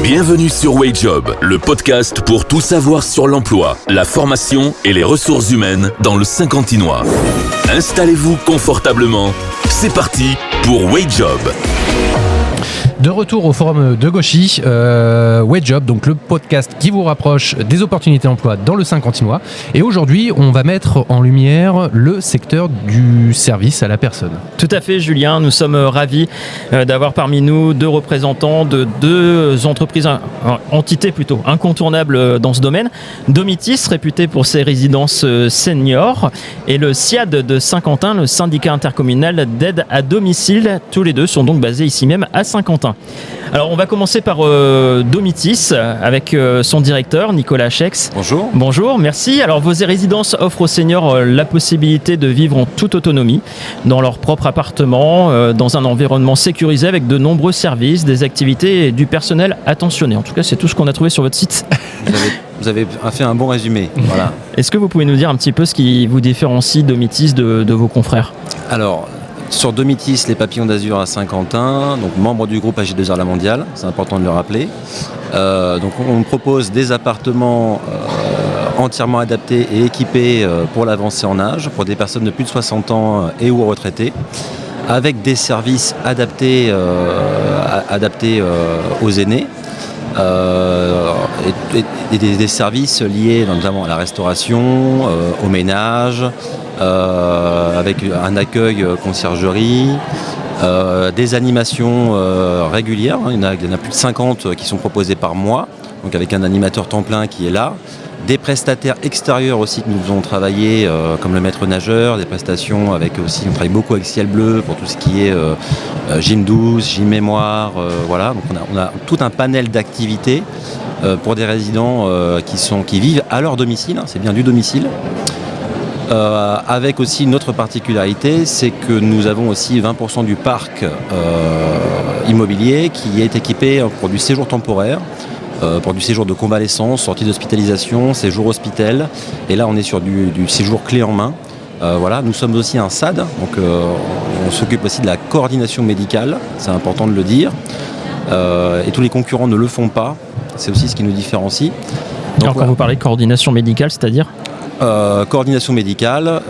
Bienvenue sur WageJob, le podcast pour tout savoir sur l'emploi, la formation et les ressources humaines dans le Saint-Quentinois. Installez-vous confortablement. C'est parti pour WageJob. De retour au forum de Gauchy, WageJob, donc le podcast qui vous rapproche des opportunités d'emploi dans le Saint-Quentinois. Et aujourd'hui, on va mettre en lumière le secteur du service à la personne. Tout à fait, Julien. Nous sommes ravis d'avoir parmi nous deux représentants de deux entreprises, entités plutôt, incontournables dans ce domaine. Domitis, réputé pour ses résidences seniors, et le SIAD de Saint-Quentin, le syndicat intercommunal d'aide à domicile. Tous les deux sont donc basés ici même à Saint-Quentin. Alors on va commencer par Domitis avec son directeur Nicolas Chex. Bonjour. Bonjour, merci. Alors vos résidences offrent aux seniors la possibilité de vivre en toute autonomie dans leur propre appartement, dans un environnement sécurisé avec de nombreux services, des activités et du personnel attentionné. En tout cas, c'est tout ce qu'on a trouvé sur votre site. Vous avez fait un bon résumé. Voilà. Est-ce que vous pouvez nous dire un petit peu ce qui vous différencie Domitis de vos confrères ? Alors, sur Domitis, les Papillons d'Azur à Saint-Quentin, donc membre du groupe AG2R La Mondiale, c'est important de le rappeler. Donc on propose des appartements entièrement adaptés et équipés pour l'avancée en âge, pour des personnes de plus de 60 ans et ou retraités, avec des services adaptés aux aînés. Et des services liés notamment à la restauration, au ménage, avec un accueil conciergerie, des animations régulières, il y en a plus de 50 qui sont proposées par mois, donc avec un animateur temps plein qui est là. Des prestataires extérieurs aussi que nous faisons travailler, comme le maître nageur, des prestations avec aussi, on travaille beaucoup avec Ciel Bleu pour tout ce qui est gym douce, gym mémoire, voilà. Donc on a tout un panel d'activités pour des résidents qui vivent à leur domicile, c'est bien du domicile. Avec aussi une autre particularité, c'est que nous avons aussi 20% du parc immobilier qui est équipé pour du séjour temporaire. Pour du séjour de convalescence, sortie d'hospitalisation, séjour hospital. Et là, on est sur du séjour clé en main. Voilà. Nous sommes aussi un SAD, donc on s'occupe aussi de la coordination médicale, c'est important de le dire. Et tous les concurrents ne le font pas, c'est aussi ce qui nous différencie. Donc, alors quand vous parlez de coordination médicale, c'est-à-dire coordination médicale,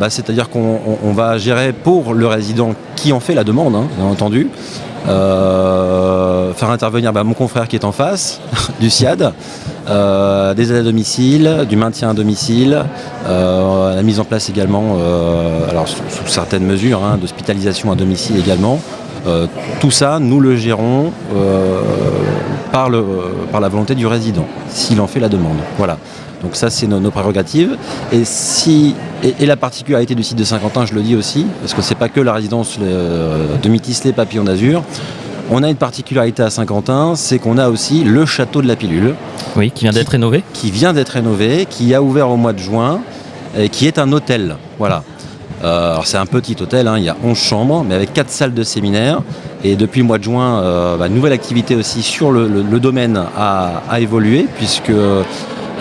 c'est-à-dire qu'on va gérer pour le résident qui en fait la demande, bien entendu. Faire intervenir mon confrère qui est en face du SIAD, des aides à domicile, du maintien à domicile, la mise en place également, alors sous certaines mesures, d'hospitalisation à domicile également. Tout ça, nous le gérons par la volonté du résident, s'il en fait la demande. Voilà. Donc ça, c'est nos prérogatives. Et la particularité du site de Saint-Quentin, je le dis aussi, parce que c'est pas que la résidence Domitis les Papillons d'Azur. On a une particularité à Saint-Quentin, c'est qu'on a aussi le château de la Pilule. Oui, qui vient d'être rénové. Qui a ouvert au mois de juin, et qui est un hôtel. Voilà. Alors c'est un petit hôtel, il y a 11 chambres, mais avec 4 salles de séminaire. Et depuis le mois de juin, nouvelle activité aussi sur le domaine a évolué, puisque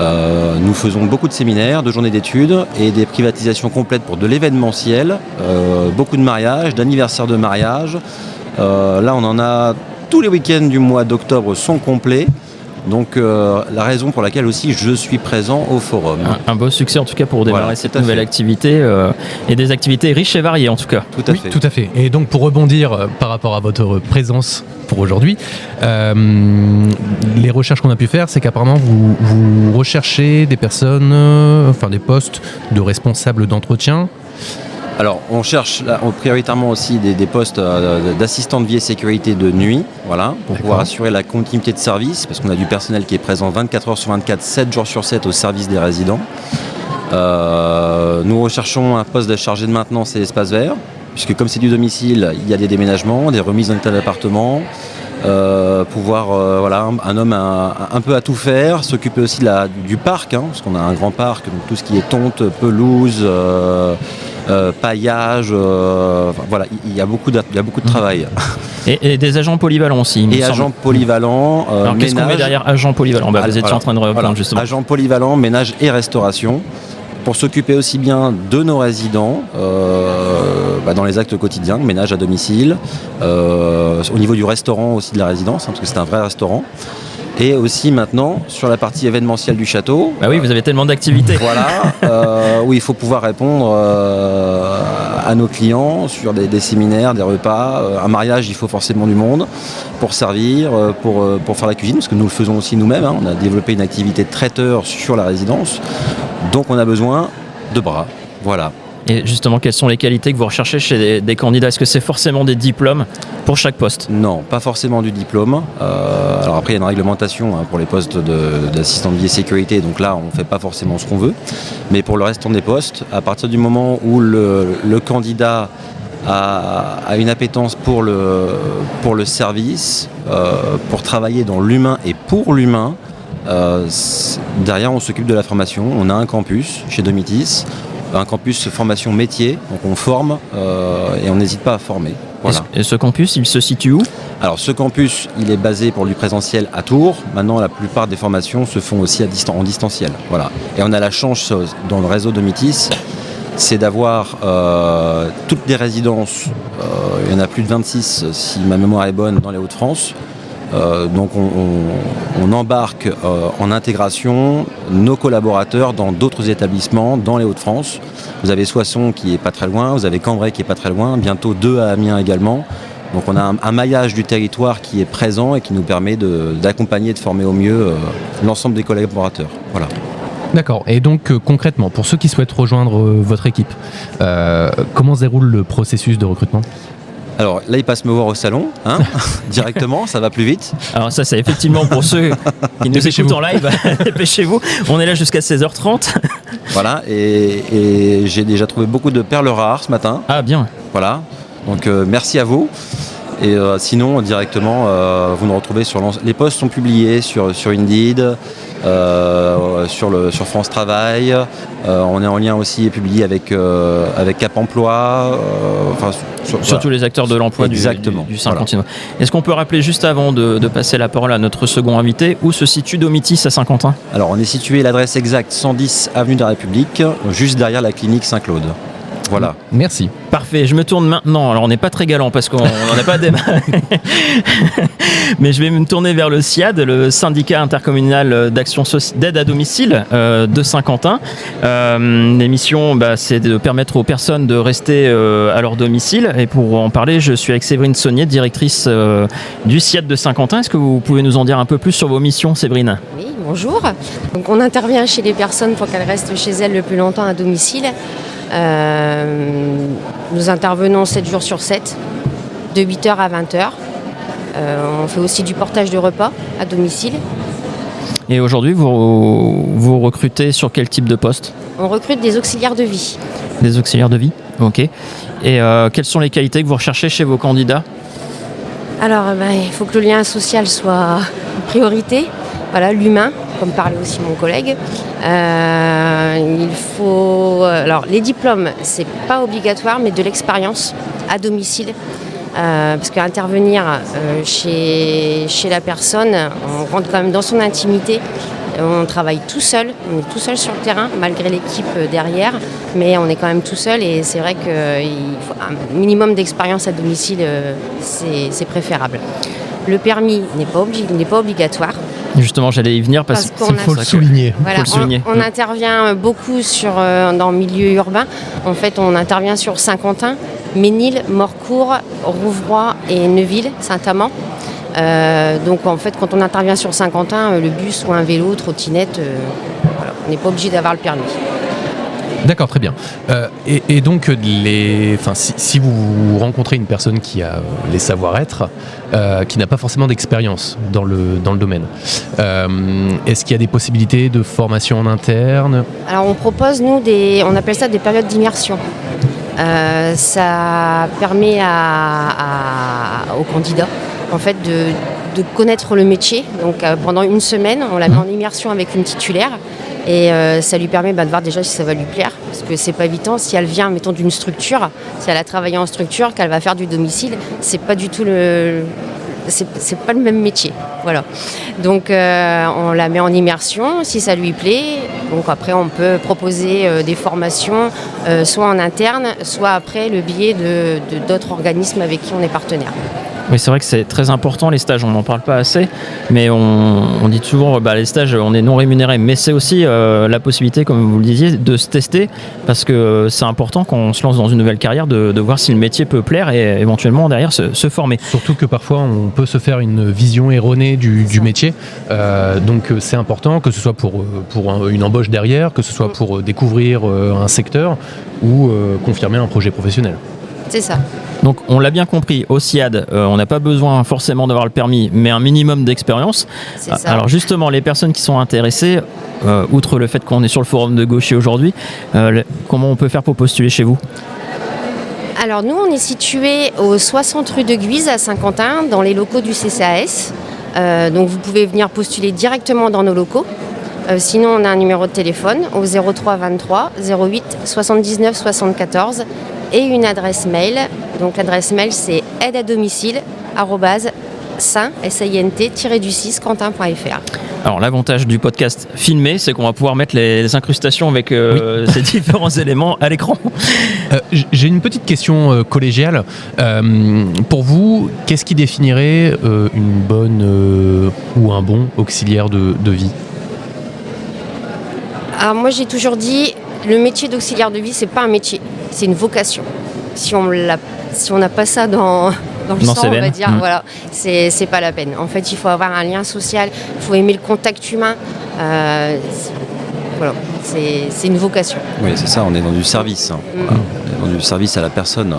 nous faisons beaucoup de séminaires, de journées d'études et des privatisations complètes pour de l'événementiel, beaucoup de mariages, d'anniversaires de mariage. Là, on en a tous les week-ends du mois d'octobre sont complets. Donc la raison pour laquelle aussi je suis présent au forum. Un beau succès en tout cas pour démarrer cette nouvelle activité et des activités riches et variées en tout cas. Tout à fait. Tout à fait. Et donc pour rebondir par rapport à votre présence pour aujourd'hui, les recherches qu'on a pu faire, c'est qu'apparemment vous recherchez des personnes, des postes de responsables d'entretien. Alors, on cherche prioritairement aussi des postes d'assistant de vie et sécurité de nuit, voilà, pour pouvoir assurer la continuité de service, parce qu'on a du personnel qui est présent 24 heures sur 24, 7 jours sur 7 au service des résidents. Nous recherchons un poste de chargé de maintenance et espace vert, puisque comme c'est du domicile, il y a des déménagements, des remises en état d'appartement, un homme un peu à tout faire, s'occuper aussi du parc, parce qu'on a un grand parc, donc tout ce qui est tonte, pelouse, paillage, il y a beaucoup de travail. Et des agents polyvalents aussi. Agents polyvalents, alors qu'est-ce qu'on met derrière agents polyvalents ? Vous étiez en train de répondre justement. Agents polyvalents, ménage et restauration, pour s'occuper aussi bien de nos résidents dans les actes quotidiens, ménage à domicile, au niveau du restaurant aussi de la résidence, parce que c'est un vrai restaurant. Et aussi maintenant, sur la partie événementielle du château. Bah oui, vous avez tellement d'activités. Voilà, où il faut pouvoir répondre à nos clients sur des séminaires, des repas. Un mariage, il faut forcément du monde pour servir, pour faire la cuisine, parce que nous le faisons aussi nous-mêmes. On a développé une activité de traiteur sur la résidence. Donc on a besoin de bras. Voilà. Et justement, quelles sont les qualités que vous recherchez chez des candidats? Est-ce que c'est forcément des diplômes pour chaque poste? Non, pas forcément du diplôme. Alors après, il y a une réglementation pour les postes d'assistant de vie et sécurité, donc là, on ne fait pas forcément ce qu'on veut. Mais pour le restant des postes, à partir du moment où le candidat a une appétence pour le service, pour travailler dans l'humain et pour l'humain, derrière, on s'occupe de la formation. On a un campus chez Domitis, un campus formation métier, donc on forme et on n'hésite pas à former. Voilà. Et ce campus, il se situe où? Alors ce campus, il est basé pour du présentiel à Tours. Maintenant, la plupart des formations se font aussi en distanciel. Voilà. Et on a la chance dans le réseau Domitis, c'est d'avoir toutes les résidences, il y en a plus de 26 si ma mémoire est bonne dans les Hauts-de-France. Donc on embarque en intégration nos collaborateurs dans d'autres établissements dans les Hauts-de-France. Vous avez Soissons qui est pas très loin, vous avez Cambrai qui est pas très loin, bientôt 2 à Amiens également. Donc on a un maillage du territoire qui est présent et qui nous permet d'accompagner et de former au mieux l'ensemble des collaborateurs. Voilà. D'accord. Et donc concrètement, pour ceux qui souhaitent rejoindre votre équipe, comment se déroule le processus de recrutement ? Alors là, ils passent me voir au salon, directement, ça va plus vite. Alors ça, c'est effectivement pour ceux qui nous écoutent en live, dépêchez-vous. On est là jusqu'à 16h30. Voilà, et j'ai déjà trouvé beaucoup de perles rares ce matin. Ah bien. Voilà, donc merci à vous. Et sinon, directement, vous nous retrouvez sur les postes sont publiés sur Indeed, sur France Travail. On est en lien aussi et publié avec Cap Emploi. Sur tous les acteurs de l'emploi du Saint-Quentin. Est-ce qu'on peut rappeler juste avant de passer la parole à notre second invité, où se situe Domitis à Saint-Quentin? Alors on est situé, l'adresse exacte 110 avenue de la République, juste derrière la clinique Saint-Claude. Voilà. Merci. Parfait, je me tourne maintenant. Alors on n'est pas très galant parce qu'on n'en a pas démarré. Mais je vais me tourner vers le SIAD, le syndicat intercommunal d'aide à domicile de Saint-Quentin. L'émission, c'est de permettre aux personnes de rester à leur domicile. Et pour en parler, je suis avec Séverine Saunier, directrice du SIAD de Saint-Quentin. Est-ce que vous pouvez nous en dire un peu plus sur vos missions, Séverine? Oui, bonjour. Donc on intervient chez les personnes pour qu'elles restent chez elles le plus longtemps à domicile. Nous intervenons 7 jours sur 7, de 8h à 20h. On fait aussi du portage de repas à domicile. Et aujourd'hui, vous recrutez sur quel type de poste? On recrute des auxiliaires de vie. Des auxiliaires de vie, ok. Et quelles sont les qualités que vous recherchez chez vos candidats? Alors, il faut que le lien social soit une priorité. Voilà, l'humain, comme parlait aussi mon collègue. Il faut... Alors, les diplômes, c'est pas obligatoire, mais de l'expérience à domicile. Parce qu'intervenir chez la personne, on rentre quand même dans son intimité. On travaille tout seul, on est tout seul sur le terrain, malgré l'équipe derrière, mais on est quand même tout seul et c'est vrai qu'il faut un minimum d'expérience à domicile, c'est préférable. Le permis n'est pas obligatoire. Justement, j'allais y venir parce qu'il faut le souligner. Voilà, on intervient beaucoup dans le milieu urbain. En fait, on intervient sur Saint-Quentin, Ménil, Morcourt, Rouvroy et Neuville, Saint-Amand. Donc en fait, quand on intervient sur Saint-Quentin, le bus ou un vélo, trottinette, on n'est pas obligé d'avoir le permis. D'accord, très bien. Et donc, si vous rencontrez une personne qui a les savoir-être, qui n'a pas forcément d'expérience dans le domaine, est-ce qu'il y a des possibilités de formation en interne? Alors, on propose, nous, on appelle ça des périodes d'immersion. Ça permet aux candidats, en fait, de connaître le métier. Donc, pendant une semaine, on la met en immersion avec une titulaire. Et ça lui permet de voir déjà si ça va lui plaire, parce que c'est pas évident. Si elle vient, mettons, d'une structure, si elle a travaillé en structure, qu'elle va faire du domicile, c'est pas du tout c'est pas le même métier. Voilà. Donc on la met en immersion, si ça lui plaît. Donc après on peut proposer des formations, soit en interne, soit après le biais d'autres organismes avec qui on est partenaire. Oui, c'est vrai que c'est très important les stages, on n'en parle pas assez, mais on dit toujours les stages, on est non rémunéré, mais c'est aussi la possibilité, comme vous le disiez, de se tester, parce que c'est important quand on se lance dans une nouvelle carrière de voir si le métier peut plaire et éventuellement derrière se former. Surtout que parfois on peut se faire une vision erronée du métier, donc c'est important que ce soit pour une embauche derrière, que ce soit pour découvrir un secteur ou confirmer un projet professionnel. C'est ça. Donc on l'a bien compris, au SIAD, on n'a pas besoin forcément d'avoir le permis, mais un minimum d'expérience. C'est ça. Alors justement, les personnes qui sont intéressées, outre le fait qu'on est sur le forum de Gauchy aujourd'hui, comment on peut faire pour postuler chez vous ? Alors nous, on est situé au 60 rue de Guise à Saint-Quentin, dans les locaux du CCAS. Donc vous pouvez venir postuler directement dans nos locaux. Sinon, on a un numéro de téléphone au 03 23 08 79 74 et une adresse mail. Donc l'adresse mail, c'est aide-à-domicile@saint-quentin.fr. Alors l'avantage du podcast filmé, c'est qu'on va pouvoir mettre les incrustations avec ces différents éléments à l'écran. J'ai une petite question collégiale. Pour vous, qu'est-ce qui définirait une bonne ou un bon auxiliaire de vie ? Alors moi, j'ai toujours dit, le métier d'auxiliaire de vie, c'est pas un métier, c'est une vocation. Si on n'a pas ça dans le sang, on va dire, voilà, c'est pas la peine. En fait, il faut avoir un lien social, il faut aimer le contact humain. Voilà, c'est une vocation. Oui, c'est ça, on est dans du service. Voilà. On est dans du service à la personne.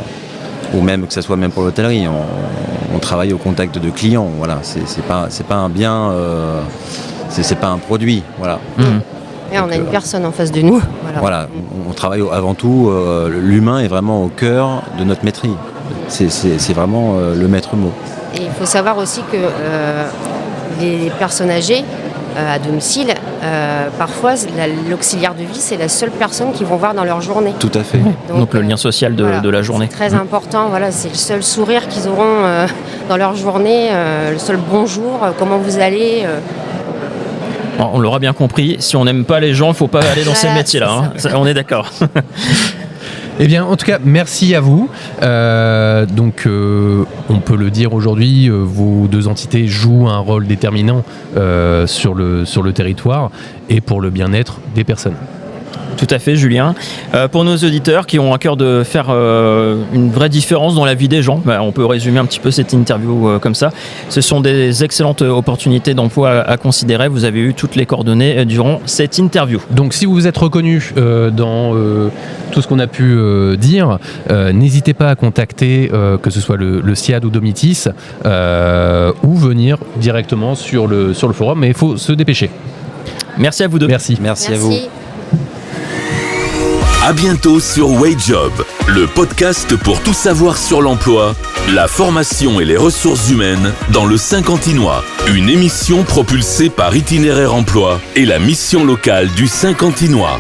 Ou même que ce soit même pour l'hôtellerie. On travaille au contact de clients. Voilà, c'est pas un bien, c'est pas un produit. Voilà. Et on a une personne en face de nous. Voilà, on travaille avant tout, l'humain est vraiment au cœur de notre maîtrise. C'est vraiment le maître mot. Et il faut savoir aussi que les personnes âgées à domicile, parfois l'auxiliaire de vie, c'est la seule personne qu'ils vont voir dans leur journée. Tout à fait. Donc le lien social de la journée. C'est très important, voilà, c'est le seul sourire qu'ils auront dans leur journée, le seul bonjour, comment vous allez. On l'aura bien compris, si on n'aime pas les gens, il ne faut pas aller dans ces métiers-là. On est d'accord. Eh bien, en tout cas, merci à vous. Donc, on peut le dire aujourd'hui, vos deux entités jouent un rôle déterminant sur le territoire et pour le bien-être des personnes. Tout à fait, Julien. Pour nos auditeurs qui ont à cœur de faire une vraie différence dans la vie des gens, on peut résumer un petit peu cette interview comme ça. Ce sont des excellentes opportunités d'emploi à considérer. Vous avez eu toutes les coordonnées durant cette interview. Donc si vous vous êtes reconnu dans tout ce qu'on a pu dire, n'hésitez pas à contacter que ce soit le SIAD ou Domitis ou venir directement sur le forum, mais il faut se dépêcher. Merci à vous deux. Merci à vous. À bientôt sur WageJob, le podcast pour tout savoir sur l'emploi, la formation et les ressources humaines dans le Saint-Quentinois. Une émission propulsée par Itinéraire Emploi et la mission locale du Saint-Quentinois.